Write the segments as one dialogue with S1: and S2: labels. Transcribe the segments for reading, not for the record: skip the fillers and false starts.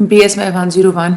S1: PSY 101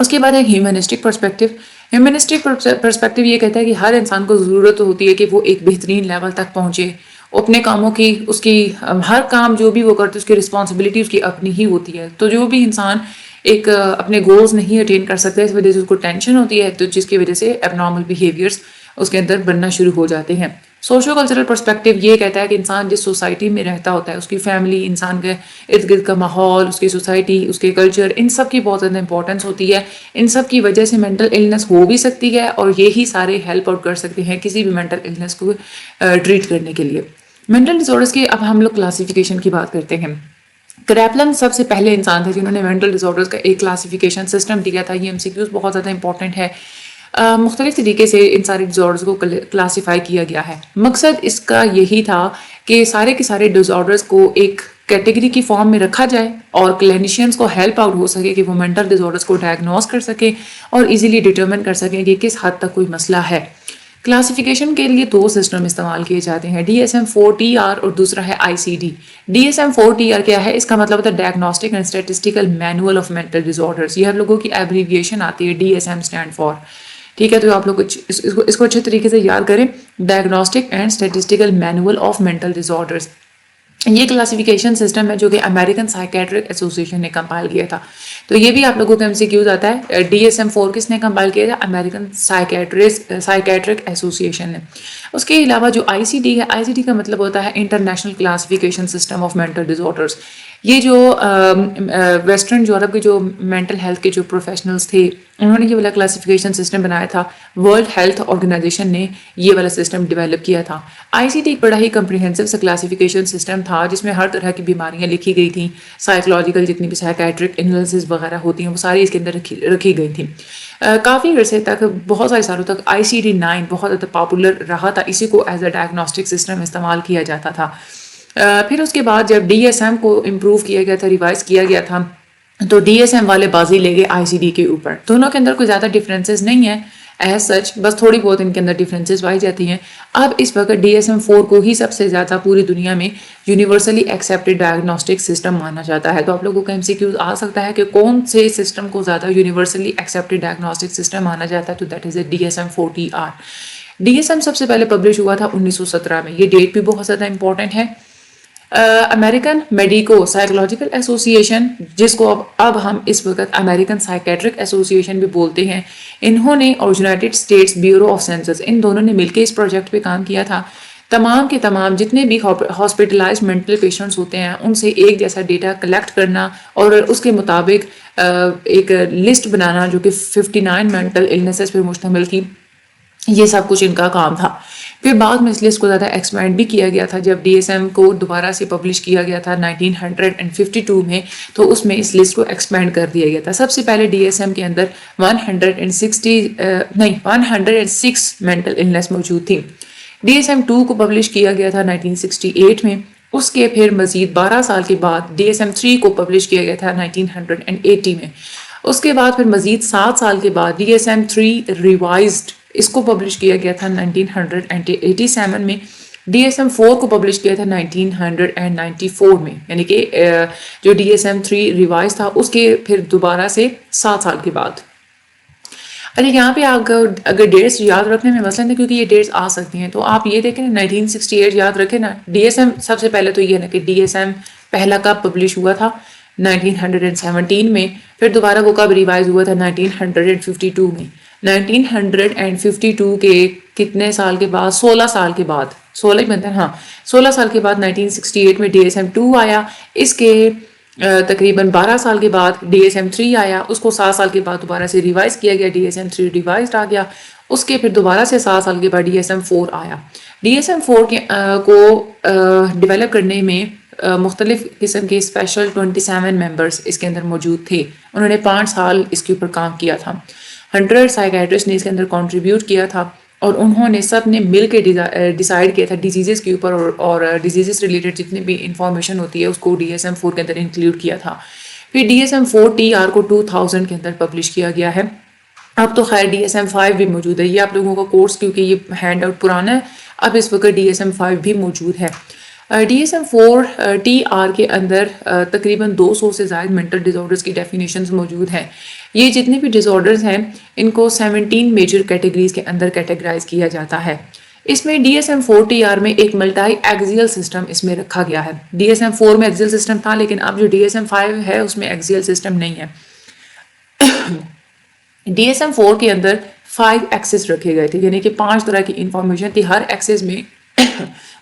S1: اس کے بعد ہے ہیومنسٹک پرسپیکٹیو. ہیومنسٹک پرسپیکٹیو یہ کہتا ہے کہ ہر انسان کو ضرورت ہوتی ہے کہ وہ ایک بہترین لیول تک پہنچے. اپنے کاموں کی اس کی ہر کام جو بھی وہ کرتے اس کی رسپانسبلٹی اس کی اپنی ہی ہوتی ہے. تو جو بھی انسان ایک اپنے گولز نہیں اٹین کر سکتا اس وجہ سے اس کو ٹینشن ہوتی ہے، تو جس کی وجہ سے اب نارمل بیہیویئرس اس کے اندر بننا شروع ہو جاتے ہیں. سوشو کلچرل پرسپیکٹیو یہ کہتا ہے کہ انسان جس سوسائٹی میں رہتا ہوتا ہے اس کی فیملی، انسان کے ارد گرد کا ماحول، اس کی سوسائٹی، اس کے کلچر، ان سب کی بہت زیادہ امپورٹنس ہوتی ہے. ان سب کی وجہ سے مینٹل النس ہو بھی سکتی ہے اور یہی سارے ہیلپ آؤٹ کر سکتے ہیں کسی بھی مینٹل النس کو ٹریٹ کرنے کے لیے. مینٹل ڈس آرڈرس کی اب ہم لوگ کلاسیفیکیشن کی بات کرتے ہیں. کریپلن سب سے پہلے انسان تھے جنہوں نے مینٹل ڈس آرڈرس کا ایک کلاسیفیکیشن سسٹم دیا تھا. یہ ایم سی کیوز بہت زیادہ امپورٹنٹ ہے. مختلف طریقے سے ان سارے ڈس آرڈرس کو کلاسیفائی کیا گیا ہے. مقصد اس کا یہی تھا کہ سارے کے سارے ڈس آرڈرس کو ایک کیٹیگری کی فارم میں رکھا جائے اور کلینیشینس کو ہیلپ آؤٹ ہو سکے کہ وہ مینٹل ڈس آرڈرس کو ڈائگنوز کر سکیں اور ایزیلی ڈٹرمن کر سکیں کہ کس حد تک کوئی مسئلہ ہے. کلاسیفیکیشن کے لیے 2 سسٹم استعمال کیے جاتے ہیں، DSM-4TR اور دوسرا ہے ICD. DSM-4TR کیا ہے؟ اس کا مطلب ہوتا ہے diagnostic and statistical manual of mental disorders. یہ ہر لوگوں کی ایبریویشن آتی ہے، DSM اسٹینڈ فار. ٹھیک ہے، تو آپ لوگ اس کو اچھے طریقے سے یاد کریں، diagnostic and statistical manual of mental disorders. یہ کلاسیفیکیشن سسٹم ہے جو کہ امریکن سائیکیٹرک ایسوسیشن نے کمپائل کیا تھا. تو یہ بھی آپ لوگوں کو MCQز آتا ہے. DSM-4 کس نے کمپائل کیا تھا؟ امریکن سائیکیٹرک ایسوسیشن نے. اس کے علاوہ جو ICD ہے، ICD کا مطلب ہوتا ہے international classification system of mental disorders. یہ جو ویسٹرن یورپ کے جو مینٹل ہیلتھ کے جو پروفیشنلز تھے انہوں نے یہ والا کلاسیفیکیشن سسٹم بنایا تھا. ورلڈ ہیلتھ آرگنائزیشن نے یہ والا سسٹم ڈیولپ کیا تھا. ICD ایک بڑا ہی کمپریہنسو سا کلاسیفیکیشن سسٹم تھا جس میں ہر طرح کی بیماریاں لکھی گئی تھیں. سائیکولوجیکل جتنی بھی سائیکیٹرک انالسز وغیرہ ہوتی ہیں وہ ساری اس کے اندر رکھی گئی تھیں. کافی عرصے تک، بہت سارے سالوں تک ICD-9 بہت زیادہ پاپولر رہا تھا. اسی کو ایز اے ڈائگنوسٹک سسٹم استعمال کیا جاتا تھا. پھر اس کے بعد جب DSM کو امپروو کیا گیا تھا، ریوائز کیا گیا تھا، تو DSM والے بازی لے گئے ICD کے اوپر. دونوں کے اندر کوئی زیادہ ڈفرینسز نہیں ہیں ایز سچ، بس تھوڑی بہت ان کے اندر ڈفرینسز پائی جاتی ہیں. اب اس وقت DSM-4 کو ہی سب سے زیادہ پوری دنیا میں یونیورسلی ایکسیپٹڈ ڈائگنوسٹک سسٹم مانا جاتا ہے. تو آپ لوگوں کا MCQز آ سکتا ہے کہ کون سے سسٹم کو زیادہ یونیورسلی ایکسیپٹڈ ڈائگنوسٹک سسٹم مانا جاتا ہے، تو that is a DSM-4TR. DSM سب سے پہلے پبلش ہوا تھا 1917 میں. یہ ڈیٹ بھی بہت زیادہ امپورٹنٹ ہے. امریکن میڈیکو سائیکولوجیکل ایسوسیشن، جس کو اب ہم اس وقت امریکن سائیکیٹرک ایسوسیشن بھی بولتے ہیں، انہوں نے اور United States bureau of census, ان دونوں نے مل کے اس پروجیکٹ پہ کام کیا تھا. تمام کے تمام جتنے بھی ہاسپٹلائز مینٹل پیشنٹس ہوتے ہیں ان سے ایک جیسا ڈیٹا کلیکٹ کرنا اور اس کے مطابق ایک لسٹ بنانا جو کہ 59 مینٹل النیسز پر مشتمل تھی. یہ سب کچھ ان کا کام تھا. پھر بعد میں اس لسٹ کو زیادہ ایکسپینڈ بھی کیا گیا تھا. جب DSM کو دوبارہ سے پبلش کیا گیا تھا 1952 میں، تو اس میں اس لسٹ کو ایکسپینڈ کر دیا گیا تھا. سب سے پہلے DSM کے اندر 106 مینٹل النس موجود تھی. DSM-2 کو پبلش کیا گیا تھا 1968 میں. اس کے پھر مزید 12 سال کے بعد DSM-3 کو پبلش کیا گیا تھا 1980 میں. اس کے بعد پھر مزید 7 سال کے بعد DSM-3 ریوائزڈ، اس کو پبلش کیا گیا تھا 1987 میں. DSM-4 کو پبلش کیا تھا 1994 میں، یعنی کہ جو DSM-3 ریوائز تھا اس کے پھر دوبارہ سے 7 سال کے بعد. اچھا، یہاں پہ اگر ڈیٹس یاد رکھنے میں مثلاً کیونکہ یہ ڈیٹس آ سکتی ہیں، تو آپ یہ دیکھیں 1968 یاد رکھیں نا. DSM سب سے پہلے تو یہ نا کہ DSM پہلا کب پبلش ہوا تھا 1917 میں. پھر دوبارہ وہ کب ریوائز ہوا تھا 1952 میں. 1952 کے کتنے سال کے بعد؟ 16 سال کے بعد، 16 ہی بنتا ہے، ہاں 16 سال کے بعد 1968 میں DSM-2 آیا. اس کے تقریباً 12 سال کے بعد DSM-3 آیا. اس کو 7 سال کے بعد دوبارہ سے ریوائز کیا گیا، DSM-3 ریوائزڈ آ گیا. اس کے پھر دوبارہ سے 7 سال کے بعد DSM-4 آیا. DSM-4 کو ڈیولپ کرنے میں مختلف قسم کے اسپیشل 27 ممبرس اس کے اندر موجود تھے. انہوں نے 5 سال اس کے اوپر کام کیا تھا. 100 سائیکیٹرسٹ نے اس کے اندر کنٹریبیوٹ کیا تھا اور انہوں نے سب نے مل کے ڈیسائیڈ کیا تھا ڈیزیزز کے اوپر اور ڈیزیزز ریلیٹڈ جتنی بھی انفارمیشن ہوتی ہے اس کو DSM-4 کے اندر انکلوڈ کیا تھا. پھر DSM-4TR کو 2000 کے اندر پبلش کیا گیا ہے. اب تو خیر DSM-5 بھی موجود ہے. یہ آپ لوگوں کا کورس کیونکہ یہ ہینڈ آؤٹ پرانا ہے، اب اس وقت DSM-5 بھی موجود ہے. DSM-4 کے اندر تقریباً 200 سے زائد منٹل ڈس آرڈرس کی ڈیفینیشنز موجود ہیں. یہ جتنے بھی ڈس آرڈرز ہیں ان کو 17 میجر کیٹیگریز کے اندر کیٹیگرائز کیا جاتا ہے. اس میں DSM-4 میں ایک ملٹائی ایکزیل سسٹم اس میں رکھا گیا ہے. DSM-4 میں ایکزیل سسٹم تھا لیکن اب جو DSM-5 ہے اس میں ایکزیل سسٹم نہیں ہے. DSM-4 کے اندر 5 ایکسس رکھے گئے تھے, یعنی کہ 5 طرح کی انفارمیشن تھی. ہر ایکسس میں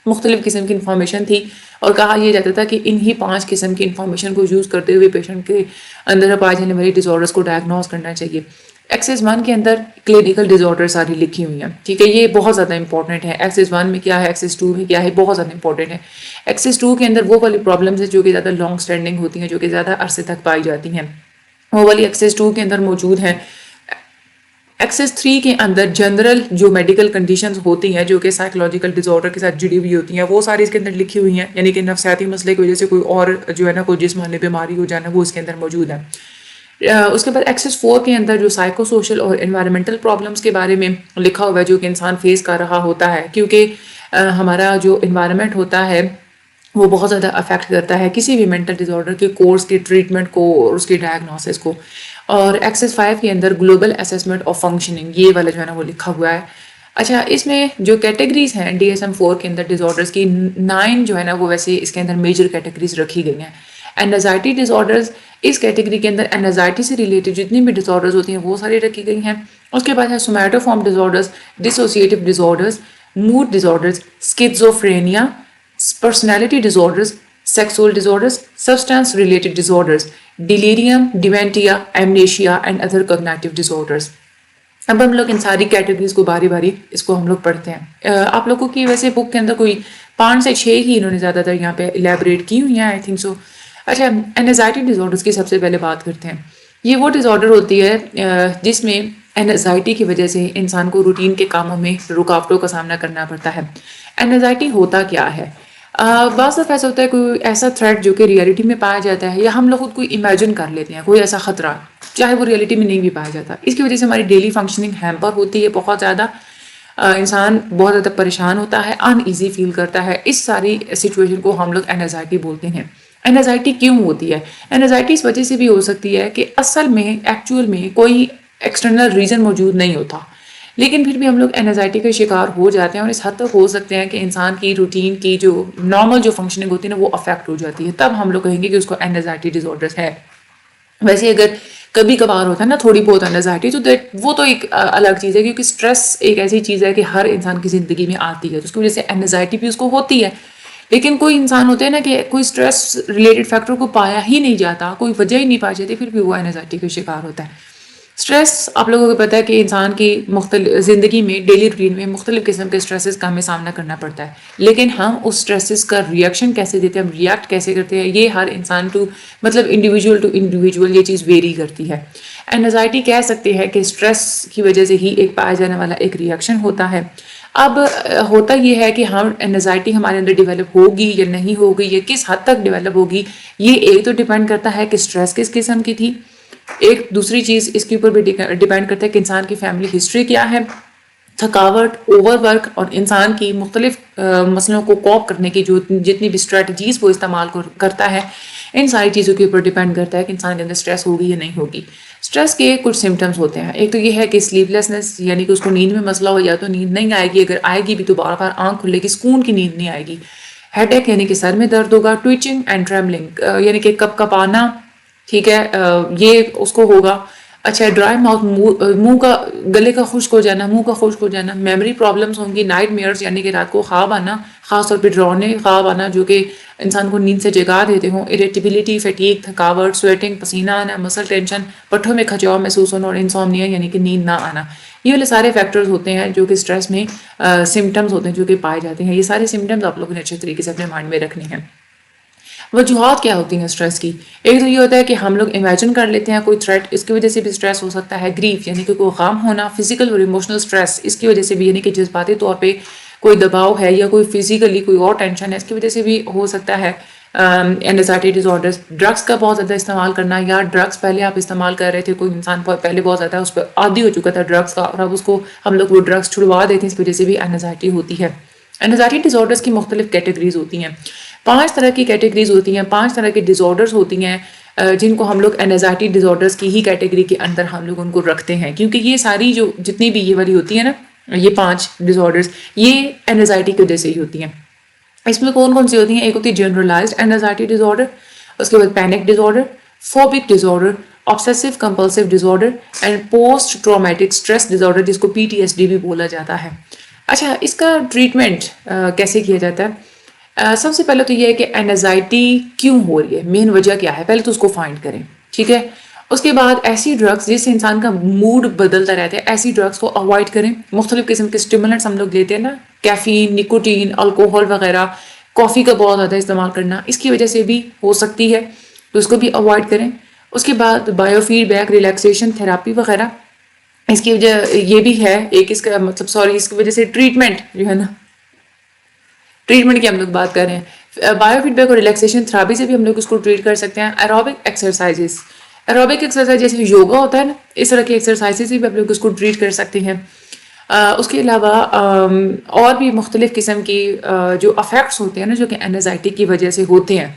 S1: مختلف قسم کی انفارمیشن تھی اور کہا یہ جاتا تھا کہ انہی 5 قسم کی انفارمیشن کو یوز کرتے ہوئے پیشنٹ کے اندر پائے جانے والی ڈس آرڈرس کو ڈائگنوز کرنا چاہیے. ایکسس 1 کے اندر کلینکل ڈس آرڈر ساری لکھی ہوئی ہیں, ٹھیک ہے. یہ بہت زیادہ امپورٹنٹ ہے. ایکسس 1 میں کیا ہے, ایکسس 2 میں کیا ہے, بہت زیادہ امپورٹنٹ ہے. ایکسس 2 کے اندر وہ والی پرابلمس ہیں جو کہ زیادہ لانگ اسٹینڈنگ ہوتی ہیں, جو کہ زیادہ عرصے تک پائی جاتی ہیں, وہ والی ایکسس 2 کے اندر موجود ہیں. ایکسس 3 کے اندر جنرل جو میڈیکل کنڈیشنز ہوتی ہیں جو کہ سائیکولوجیکل ڈس آرڈر کے ساتھ جڑی ہوئی ہوتی ہیں وہ ساری اس کے اندر لکھی ہوئی ہیں, یعنی کہ نفسیاتی مسئلے کی وجہ سے کوئی اور جو ہے نا کوئی جسمانی بیماری ہو جانا وہ اس کے اندر موجود ہے. اس کے بعد ایکسس 4 کے اندر جو سائیکو سوشل اور انوائرمنٹل پرابلمس کے بارے میں لکھا ہوا ہے جو کہ انسان فیس کر رہا ہوتا ہے, کیونکہ ہمارا جو انوائرمنٹ ہوتا ہے وہ بہت زیادہ افیکٹ کرتا ہے کسی بھی مینٹل ڈس آرڈر کے کورس کے ٹریٹمنٹ کو اور اس کی ڈائگنوسس کو. اور ایکسس 5 کے اندر گلوبل اسیسمنٹ آف فنکشننگ یہ والا جو ہے نا وہ لکھا ہوا ہے. اچھا, اس میں جو کیٹیگریز ہیں DSM-4 کے اندر ڈس آرڈرس کی 9 جو ہے نا وہ ویسے اس کے اندر میجر کیٹیگریز رکھی گئی ہیں. اینزائٹی ڈس آرڈرز, اس کیٹیگری کے اندر اینزائٹی سے ریلیٹڈ جتنی بھی ڈس آرڈرز ہوتی ہیں وہ ساری رکھی گئی ہیں. اس کے بعد ہے somatoform dish orders, ڈسوسیٹیو dish orders, mood dish orders, schizophrenia, personality dish orders, sexual disorders, substance related disorders, delirium, dementia, amnesia and other cognitive disorders. اب ہم لوگ ان ساری کیٹیگریز کو باری باری اس کو ہم لوگ پڑھتے ہیں. آپ لوگوں کی ویسے بک کے اندر کوئی 5 سے 6 ہی انہوں نے زیادہ تر یہاں پہ الیبریٹ کی ہوئی ہیں آئی تھنک سو. اچھا, اینزائٹی ڈس آرڈرس کی سب سے پہلے بات کرتے ہیں. یہ وہ ڈس آرڈر ہوتی ہے جس میں اینزائٹی کی وجہ سے انسان کو روٹین کے کاموں میں رکاوٹوں کا سامنا کرنا پڑتا ہے. اینزائٹی ہوتا کیا ہے؟ بعض دفعہ ایسا ہوتا ہے کوئی ایسا تھریٹ جو کہ ریئلٹی میں پایا جاتا ہے یا ہم لوگ خود کوئی امیجن کر لیتے ہیں کوئی ایسا خطرہ چاہے وہ ریئلٹی میں نہیں بھی پایا جاتا. اس کی وجہ سے ہماری ڈیلی فنکشننگ ہیمپر ہوتی ہے بہت زیادہ, انسان بہت زیادہ پریشان ہوتا ہے, ان ایزی فیل کرتا ہے. اس ساری سچویشن کو ہم لوگ اینزائٹی بولتے ہیں. اینزائٹی کیوں ہوتی ہے؟ اینزائٹی اس وجہ سے بھی ہو سکتی ہے کہ اصل میں ایکچوئل میں کوئی ایکسٹرنل ریزن موجود نہیں ہوتا, لیکن پھر بھی ہم لوگ اینزائٹی کا شکار ہو جاتے ہیں اور اس حد تک ہو سکتے ہیں کہ انسان کی روٹین کی جو نارمل جو فنکشننگ ہوتی ہے نا وہ افیکٹ ہو جاتی ہے. تب ہم لوگ کہیں گے کہ اس کو اینزائٹی ڈس آرڈر ہے. ویسے اگر کبھی کبھار ہوتا ہے نا تھوڑی بہت اینزائٹی تو وہ تو ایک الگ چیز ہے, کیونکہ اسٹریس ایک ایسی چیز ہے کہ ہر انسان کی زندگی میں آتی ہے تو اس کی وجہ سے اینزائٹی بھی اس کو ہوتی ہے. لیکن کوئی انسان ہوتے ہیں نا کہ کوئی اسٹریس ریلیٹڈ فیکٹر کو پایا ہی نہیں جاتا, کوئی وجہ ہی نہیں پائی جاتی, پھر بھی وہ اینزائٹی کا شکار ہوتا ہے. اسٹریس آپ لوگوں کو پتہ ہے کہ انسان کی مختلف زندگی میں ڈیلی روٹین میں مختلف قسم کے اسٹریسز کا ہمیں سامنا کرنا پڑتا ہے, لیکن ہم اس اسٹریسز کا ریئیکشن کیسے دیتے ہیں, ہم ریئیکٹ کیسے کرتے ہیں, یہ ہر انسان مطلب انڈیویجول ٹو انڈیویجول یہ چیز ویری کرتی ہے. اینزائٹی کہہ سکتے ہیں کہ اسٹریس کی وجہ سے ہی ایک پایا جانے والا ایک ریئیکشن ہوتا ہے. اب ہوتا یہ ہے کہ ہم اینزائٹی ہمارے اندر ڈیولپ ہوگی یا نہیں ہوگی, یا کس حد تک ڈیولپ ہوگی, یہ ایک تو ڈیپینڈ کرتا ہے کہ اسٹریس کس قسم کی تھی. ایک دوسری چیز اس کے اوپر بھی ڈیپینڈ کرتا ہے کہ انسان کی فیملی ہسٹری کیا ہے, تھکاوٹ, اوور ورک اور انسان کی مختلف مسئلوں کو کوپ کرنے کی جو جتنی بھی اسٹریٹجیز وہ استعمال کرتا ہے, ان ساری چیزوں کے اوپر ڈیپینڈ کرتا ہے کہ انسان کے اندر اسٹریس ہوگی یا نہیں ہوگی. اسٹریس کے کچھ سمٹمس ہوتے ہیں. ایک تو یہ ہے کہ سلیپ لیسنس, یعنی کہ اس کو نیند میں مسئلہ ہو, یا تو نیند نہیں آئے گی, اگر آئے گی بھی تو بار بار آنکھ کھلے گی, سکون کی نیند نہیں آئے گی. ہیڈ ایک یعنی کہ سر میں درد ہوگا. ٹویچنگ اینڈ ٹریملنگ یعنی کہ کپ کپ آنا, ٹھیک ہے, یہ اس کو ہوگا. اچھا, ڈرائی ماؤتھ, منہ کا گلے کا خشک ہو جانا, منہ کا خشک ہو جانا. میموری پرابلمس ہوں گی. نائٹ میئرس یعنی کہ رات کو خواب آنا, خاص طور پہ ڈراؤنے خواب آنا جو کہ انسان کو نیند سے جگا دیتے ہوں. اریٹیبلٹی, فیٹیگ, تھکاوٹ, سویٹنگ, پسینہ آنا, مسل ٹینشن, پٹھوں میں کھچاؤ محسوس ہونا, اور انسومنیا یعنی کہ نیند نہ آنا. یہ والے سارے فیکٹرز ہوتے ہیں جو کہ اسٹریس میں سمٹمز ہوتے ہیں جو کہ پائے جاتے ہیں. یہ سارے سمٹمز آپ لوگوں نے اچھے طریقے سے اپنے مائنڈ میں رکھنے ہیں. وجوہات کیا ہوتی ہیں اسٹریس کی؟ ایک تو یہ ہوتا ہے کہ ہم لوگ امیجن کر لیتے ہیں کوئی تھریٹ, اس کی وجہ سے بھی اسٹریس ہو سکتا ہے. گریف یعنی کہ کوئی غم ہونا. فزیکل اور ایموشنل اسٹریس, اس کی وجہ سے بھی یعنی کہ جذباتی طور پہ کوئی دباؤ ہے یا کوئی فزیکلی کوئی اور ٹینشن ہے, اس کی وجہ سے بھی ہو سکتا ہے اینزائٹی ڈس آرڈرز. ڈرگس کا بہت زیادہ استعمال کرنا, یا ڈرگس پہلے آپ استعمال کر رہے تھے, کوئی انسان پہلے بہت زیادہ اس پہ عادی ہو چکا تھا ڈرگس کا, اور اب اس کو ہم لوگ وہ ڈرگس چھڑوا دیتے ہیں, اس کی وجہ سے بھی اینزائٹی ہوتی ہے. انزائٹی ڈس آرڈرس کی مختلف کیٹیگریز ہوتی ہیں. 5 طرح کی کیٹیگریز ہوتی ہیں, 5 طرح کے ڈس آرڈرس ہوتی ہیں جن کو ہم لوگ انزائٹی ڈس آرڈرس کی ہی کیٹیگری کے اندر ہم لوگ ان کو رکھتے ہیں, کیونکہ یہ ساری جو جتنی بھی یہ والی ہوتی ہیں نا, یہ 5 ڈس آرڈرس یہ انزائٹی کی وجہ سے ہی ہوتی ہیں. اس میں کون کون سی ہوتی ہیں؟ ایک ہوتی ہے جنرلائزڈ انزائٹی ڈس آرڈر, اس کے بعد panic dish order, phobic dish order, obsessive compulsive disorder and post traumatic stress disorder جس کو PTSD بھی بولا جاتا ہے. اچھا, اس کا ٹریٹمنٹ کیسے کیا جاتا ہے؟ سب سے پہلے تو یہ ہے کہ انزائٹی کیوں ہو رہی ہے, مین وجہ کیا ہے, پہلے تو اس کو فائنڈ کریں, ٹھیک ہے. اس کے بعد ایسی ڈرگس جس سے انسان کا موڈ بدلتا رہتا ہے, ایسی ڈرگس کو اوائڈ کریں. مختلف قسم کے اسٹیمولنٹس ہم لوگ لیتے ہیں نا, کیفین, نکوٹین, الکوہول وغیرہ, کافی کا بہت زیادہ استعمال کرنا اس کی وجہ سے بھی ہو سکتی ہے, تو اس کو بھی اوائڈ کریں. اس کے بعد biofeedback, relaxation therapy وغیرہ, اس کی وجہ یہ بھی ہے ایک, اس کا مطلب اس کی وجہ سے ٹریٹمنٹ جو ہے نا, ٹریٹمنٹ کی ہم لوگ بات کر رہے ہیں. بایو فیڈ بیک اور ریلیکسیشن تھراپی سے بھی ہم لوگ اس کو ٹریٹ کر سکتے ہیں. ایروبک ایکسرسائزز, ایروبک ایکسرسائز جیسے یوگا ہوتا ہے نا, اس طرح کی ایکسرسائزز سے بھی ہم لوگ اس کو ٹریٹ کر سکتے ہیں. اس کے علاوہ اور بھی مختلف قسم کی جو افیکٹس ہوتے ہیں نا, جو کہ انزائٹی کی وجہ سے ہوتے ہیں,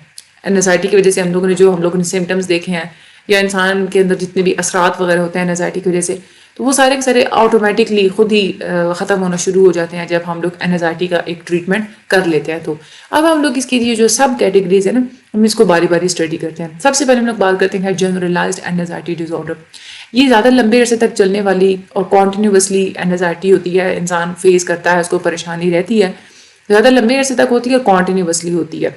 S1: انزائٹی کی وجہ سے ہم لوگوں نے سمٹمز دیکھے ہیں, یا انسان کے اندر جتنے بھی اثرات وغیرہ ہوتے ہیں انزائٹی کی وجہ سے, تو وہ سارے کے سارے آٹومیٹکلی خود ہی ختم ہونا شروع ہو جاتے ہیں جب ہم لوگ انزائٹی کا ایک ٹریٹمنٹ کر لیتے ہیں. تو اب ہم لوگ اس کی یہ جو سب کیٹیگریز ہیں نا, ہم اس کو باری باری اسٹڈی کرتے ہیں. سب سے پہلے ہم لوگ بات کرتے ہیں جنرلائزڈ انزائٹی ڈس آرڈر. یہ زیادہ لمبے عرصے تک چلنے والی اور کنٹینیوسلی انزائٹی ہوتی ہے, انسان فیس کرتا ہے, اس کو پریشانی رہتی ہے, زیادہ لمبے عرصے تک ہوتی ہے اور کنٹینیوسلی ہوتی ہے,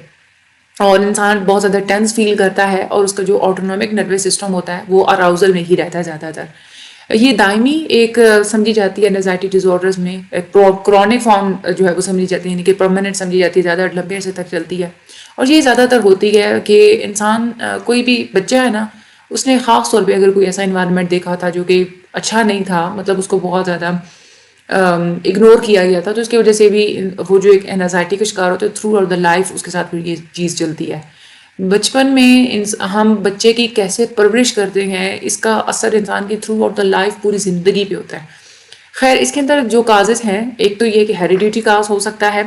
S1: اور انسان بہت زیادہ ٹینس فیل کرتا ہے, اور اس کا جو آٹونومک نروس سسٹم ہوتا ہے وہ اراؤزل میں ہی رہتا ہے زیادہ تر. یہ دائمی ایک سمجھی جاتی ہے انزائٹی ڈس آرڈرز میں, کرونک فارم جو ہے وہ سمجھی جاتی ہے, یعنی کہ پرماننٹ سمجھی جاتی ہے, زیادہ لمبے عرصے تک چلتی ہے. اور یہ زیادہ تر ہوتی ہے کہ انسان, کوئی بھی بچہ ہے نا, اس نے خاص طور پہ اگر کوئی ایسا انوائرمنٹ دیکھا تھا جو کہ اچھا نہیں تھا, مطلب اس کو بہت زیادہ اگنور کیا گیا تھا, تو اس کی وجہ سے بھی وہ جو ایک انزائٹی کا شکار ہوتا ہے, تھرو آؤٹ دا لائف اس کے ساتھ پھر یہ چیز چلتی ہے. بچپن میں ہم بچے کی کیسے پرورش کرتے ہیں, اس کا اثر انسان کی تھرو آؤٹ دا لائف پوری زندگی پہ ہوتا ہے. خیر, اس کے اندر جو کازز ہیں, ایک تو یہ کہ ہیریڈیٹی کاز ہو سکتا ہے,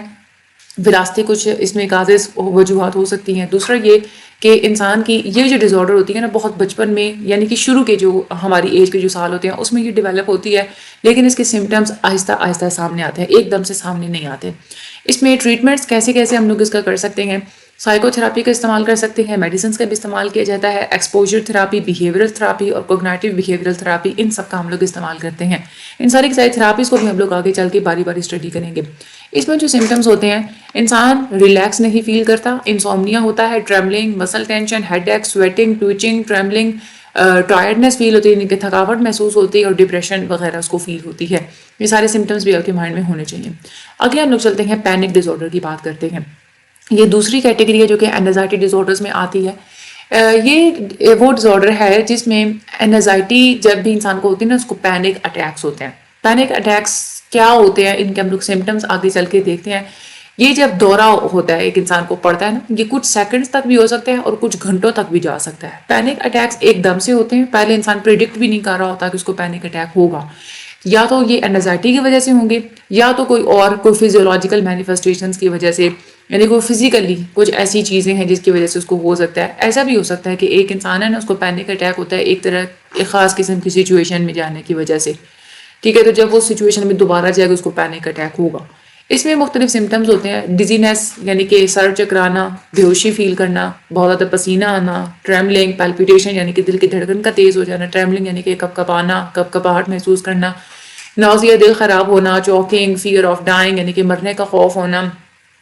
S1: وراثتی کچھ اس میں کازز وجوہات ہو سکتی ہیں. دوسرا یہ کہ انسان کی یہ جو ڈس آرڈر ہوتی ہے نا, بہت بچپن میں, یعنی کہ شروع کے جو ہماری ایج کے جو سال ہوتے ہیں اس میں یہ ڈیولپ ہوتی ہے, لیکن اس کے سمٹمز آہستہ آہستہ سامنے آتے ہیں, ایک دم سے سامنے نہیں آتے. اس میں ٹریٹمنٹس کیسے کیسے ہم لوگ اس کا کر سکتے ہیں؟ سائیکو تھراپی کا استعمال کر سکتے ہیں, میڈیسنس کا بھی استعمال کیا جاتا ہے, ایکسپوجر تھراپی, بیہیورل تھراپی اور کوگنیٹیو بیہیورل تھراپی, ان سب کا ہم لوگ استعمال کرتے ہیں. ان ساری کی ساری تھراپیز کو بھی ہم لوگ آگے چل کے باری باری اسٹڈی کریں گے. اس میں جو سمٹمز ہوتے ہیں, انسان ریلیکس نہیں فیل کرتا, انسومنیا ہوتا ہے, ٹریمبلنگ, مسل ٹینشن, ہیڈ ایک, سویٹنگ, ٹویچنگ, ٹریمبلنگ, ٹائرڈنس فیل ہوتی ہے, یعنی کہ تھکاوٹ محسوس ہوتی ہے, اور ڈپریشن وغیرہ اس کو فیل ہوتی ہے. یہ سارے سمٹمز بھی آپ کے مائنڈ میں ہونے چاہیے. آگے ہم لوگ چلتے ہیں پینک ڈس آرڈر کی بات کرتے ہیں. یہ دوسری کیٹیگری ہے جو کہ انزائٹی ڈس آرڈرز میں آتی ہے. یہ وہ ڈس آرڈر ہے جس میں انزائٹی جب بھی انسان کو ہوتی ہے نا, اس کو پینک اٹیکس ہوتے ہیں. پینک اٹیکس کیا ہوتے ہیں, ان کے ہم لوگ سمٹمز آگے چل کے دیکھتے ہیں. یہ جب دورہ ہوتا ہے ایک انسان کو پڑتا ہے نا, یہ کچھ سیکنڈز تک بھی ہو سکتا ہے اور کچھ گھنٹوں تک بھی جا سکتا ہے. پینک اٹیکس ایک دم سے ہوتے ہیں, پہلے انسان پریڈکٹ بھی نہیں کر رہا ہوتا کہ اس کو پینک اٹیک ہوگا. یا تو یہ انزائٹی کی وجہ سے ہوں گے, یا تو کوئی فزیولوجیکل مینیفیسٹیشنز کی وجہ سے, یعنی کوئی فزیکلی کچھ ایسی چیزیں ہیں جس کی وجہ سے اس کو ہو سکتا ہے. ایسا بھی ہو سکتا ہے کہ ایک انسان ہے نا, اس کو پینک اٹیک ہوتا ہے ایک طرح ایک خاص قسم کی سچویشن میں جانے کی وجہ سے, ٹھیک ہے, تو جب وہ سچویشن میں دوبارہ جائے گا اس کو پینک اٹیک ہوگا. اس میں مختلف سمٹمز ہوتے ہیں, ڈیزینس یعنی کہ سر چکرانا, بیہوشی فیل کرنا, بہت زیادہ پسینہ آنا, ٹریمبلنگ, پیلپیٹیشن یعنی کہ دل کی دھڑکن کا تیز ہو جانا, ٹریمبلنگ یعنی کہ کپ کپانا, کپاہٹ محسوس کرنا, نوزیا, دل خراب ہونا, چوکنگ, فیئر آف ڈائنگ یعنی کہ مرنے کا خوف ہونا.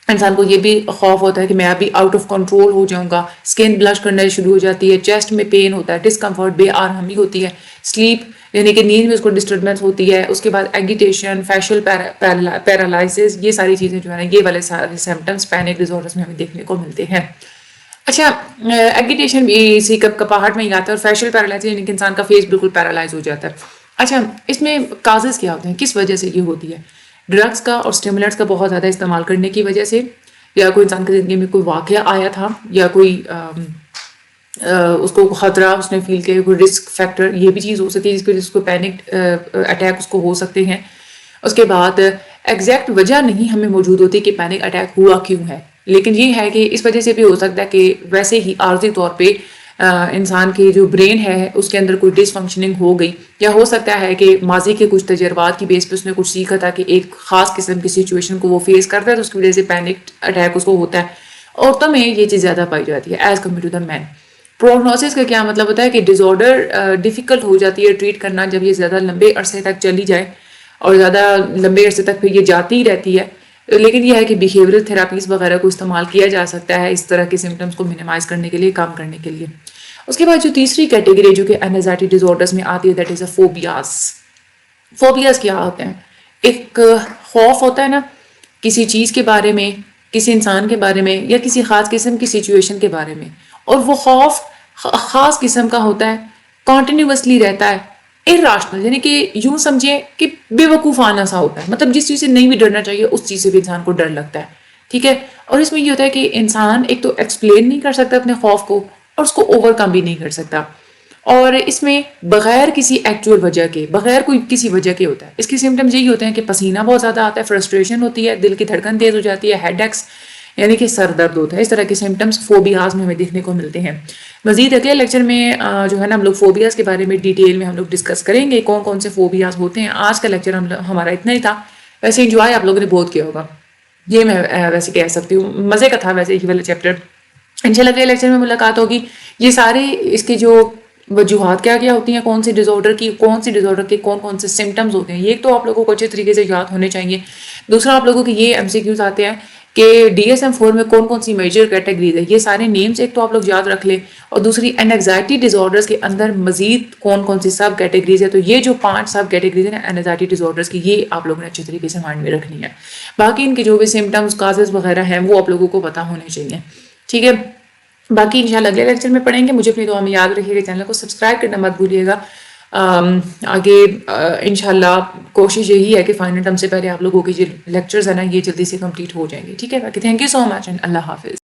S1: انسان کو یہ بھی خوف ہوتا ہے کہ میں ابھی آؤٹ آف کنٹرول ہو جاؤں گا, اسکن بلش کرنا شروع ہو جاتی ہے, چیسٹ میں پین ہوتا ہے, ڈسکمفرٹ, بے آرامی ہوتی ہے, سلیپ یعنی کہ نیند میں اس کو ڈسٹربنس ہوتی ہے. اس کے بعد ایگیٹیشن, فیشل پیرالائسس, یہ ساری چیزیں جو ہے نا, یہ والے سارے سمپٹمس پینک ڈس آرڈرز میں ہمیں دیکھنے کو ملتے ہیں. اچھا, ایگیٹیشن بھی اسی کپاہٹ میں ہی آتا ہے, اور فیشل پیرالائسس یعنی کہ انسان کا فیس بالکل پیرالائز ہو جاتا ہے. اچھا, اس میں کازز کیا ہوتے ہیں, کس وجہ سے یہ ہوتی ہے؟ ڈرگس کا اور اسٹیمولنٹس کا بہت زیادہ استعمال کرنے کی وجہ سے, یا کوئی انسان کی زندگی میں کوئی واقعہ آیا تھا, یا کوئی اس کو خطرہ اس نے فیل کیا, کوئی رسک فیکٹر, یہ بھی چیز ہو سکتی ہے جس کی وجہ سے اس کو پینک اٹیک اس کو ہو سکتے ہیں. اس کے بعد ایگزیکٹ وجہ نہیں ہمیں موجود ہوتی کہ پینک اٹیک ہوا کیوں ہے، لیکن یہ ہے کہ اس وجہ سے بھی ہو سکتا ہے کہ ویسے ہی عارضی طور پہ انسان کی جو برین ہے اس کے اندر کوئی ڈس فنکشننگ ہو گئی، یا ہو سکتا ہے کہ ماضی کے کچھ تجربات کی بیس پہ اس نے کچھ سیکھا تھا کہ ایک خاص قسم کی سچویشن کو وہ فیس کرتا ہے تو اس کی وجہ سے پینک اٹیک اس کو ہوتا ہے۔ عورتوں میں یہ چیز زیادہ پائی جاتی ہے as compare to the men. Prognosis کا کیا مطلب ہوتا ہے کہ ڈس آرڈر ڈیفیکلٹ ہو جاتی ہے ٹریٹ کرنا جب یہ زیادہ لمبے عرصے تک چلی جائے، اور زیادہ لمبے عرصے تک پھر یہ جاتی ہی رہتی ہے، لیکن یہ ہے کہ بیہیورل تھراپیز وغیرہ کو استعمال کیا جا سکتا ہے اس طرح کے سمٹمس کو منیمائز کرنے کے لیے، کام کرنے کے لیے۔ اس کے بعد جو تیسری کیٹیگری جو کہ اینزائٹی ڈس آرڈرز میں آتی ہے that is a phobias. Phobias کیا ہوتے ہیں؟ ایک خوف ہوتا ہے نا کسی چیز کے بارے میں، کسی انسان کے بارے میں، یا کسی خاص قسم کی سچویشن کے بارے میں، اور وہ خوف خاص قسم کا ہوتا ہے، کنٹینیوسلی رہتا ہے، irrational، یعنی کہ یوں سمجھیں کہ بے وقوفانہ سا ہوتا ہے، مطلب جس چیز سے نہیں بھی ڈرنا چاہیے اس چیز سے بھی انسان کو ڈر لگتا ہے، ٹھیک ہے۔ اور اس میں یہ ہوتا ہے کہ انسان ایک تو ایکسپلین نہیں کر سکتا اپنے خوف کو، اور اس کو اوور کم بھی نہیں کر سکتا، اور اس میں بغیر کسی ایکچوئل وجہ کے، بغیر کوئی کسی وجہ کے ہوتا ہے۔ اس کے سمٹمز یہی ہوتے ہیں کہ پسینہ بہت زیادہ آتا ہے، فرسٹریشن ہوتی ہے، دل کی دھڑکن تیز ہو جاتی ہے، ہیڈ ایکس یعنی کہ سر درد ہوتا ہے۔ اس طرح کے سمٹمز فوبیاز میں ہمیں دیکھنے کو ملتے ہیں۔ مزید اگلے لیکچر میں جو ہے نا ہم لوگ فوبیاز کے بارے میں ڈیٹیل میں ہم لوگ ڈسکس کریں گے کون کون سے فوبیاز ہوتے ہیں۔ آج کا لیکچر ہمارا اتنا ہی تھا، ویسے انجوائے آپ لوگوں نے بہت کیا ہوگا، یہ میں ویسے کہہ سکتی ہوں، مزے کا تھا ویسے یہ والا چیپٹر۔ انشاءاللہ اگلے لیکچر میں ملاقات ہوگی۔ یہ سارے اس کے جو وجوہات کیا کیا ہوتی ہیں، کون سی ڈس آرڈر کی، کون سی ڈس آرڈر کے کون کون سے سمٹمز ہوتے ہیں، یہ ایک تو آپ لوگوں کو اچھے طریقے سے یاد ہونے چاہیے۔ دوسرا آپ لوگوں کے یہ ایم سی کیوز آتے ہیں کہ DSM-4 میں کون کون سی میجر کیٹیگریز ہے، یہ سارے نیمز ایک تو آپ لوگ یاد رکھ لیں، اور دوسری اینگزائٹی ڈس آرڈرز کے اندر مزید کون کون سی سب کیٹیگریز ہے، تو یہ جو 5 سب کیٹیگریز ہیں اینگزائٹی ڈس آرڈرز کی، یہ آپ لوگوں نے اچھے طریقے سے مائنڈ میں رکھنی ہے۔ باقی ان کے جو بھی سمٹمز کازز وغیرہ ہیں وہ آپ لوگوں کو پتہ ہونے چاہیے، ٹھیک ہے۔ باقی انشاءاللہ اگلے لیکچر میں پڑھیں گے۔ مجھے اپنی دعا میں یاد رکھیے گا، چینل کو سبسکرائب کرنا مت بھولیے گا۔ آگے انشاءاللہ کوشش یہی ہے کہ فائنل ٹرم سے پہلے آپ لوگوں کے جو لیکچرز ہیں نا یہ جلدی سے کمپلیٹ ہو جائیں گے، ٹھیک ہے۔ باقی thank you so much and Allah حافظ۔